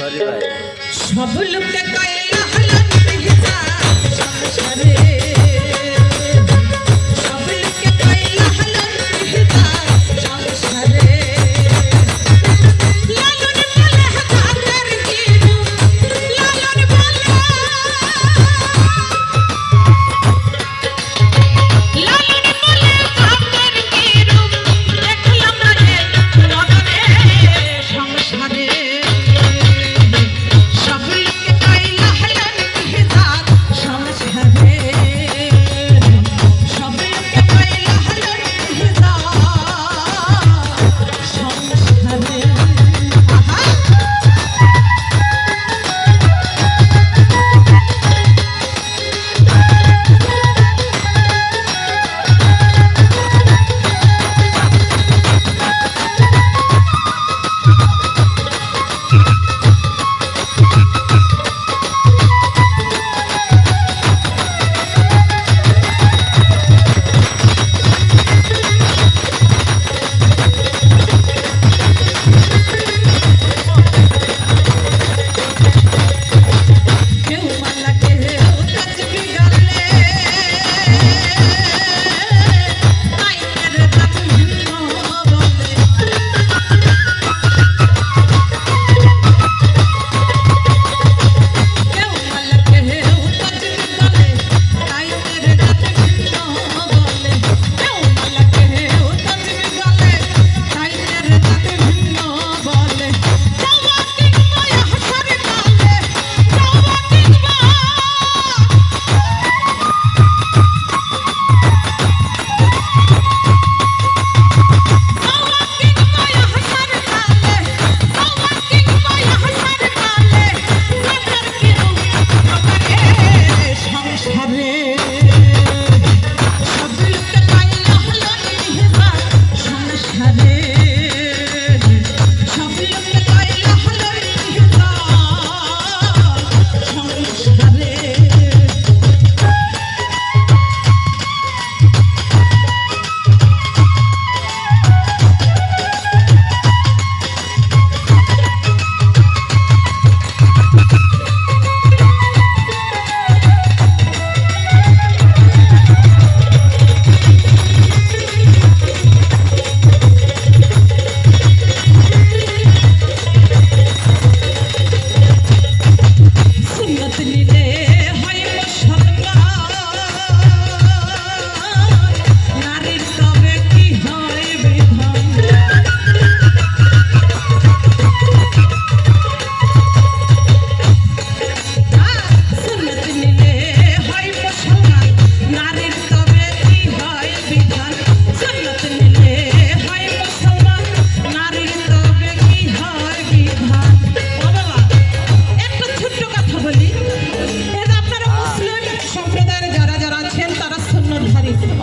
সব লোককে কইলা হলো নির্হিতা সংসারে সব লোককে কইলা হলো নির্হিতা সংসারে লালন বলে হাজার কি লালন বলে লালন বলে হাজার কি দেখলাম রে নগরে সংসারে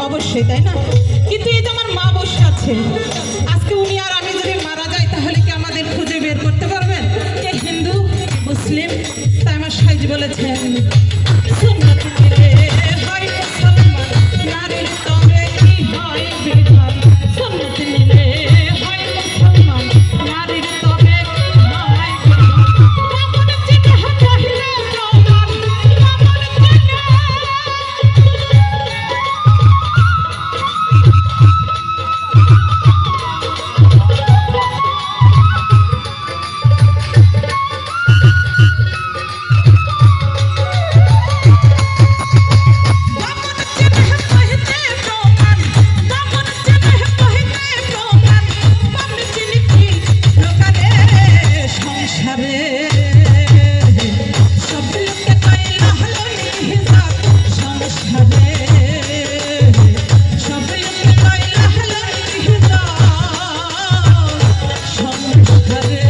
অবশ্যই তাই না, কিন্তু এই যে আমার মা বসে আছে, আজকে উনি আর আমি যদি মারা যাই তাহলে কি আমাদের খুঁজে বের করতে পারবেন কে হিন্দু মুসলিম? তাই আমার সাইজ বলেছেন সুন্নত মিলে হয় মুসলমান, নারীর তবে কি হয় বিধান। সুন্নত মিলে হয় মুসলমান, নারীর তবে কি হয় বিধান। বামন চিনে কহিলে জওয়ান, বামন চিনে সংসারে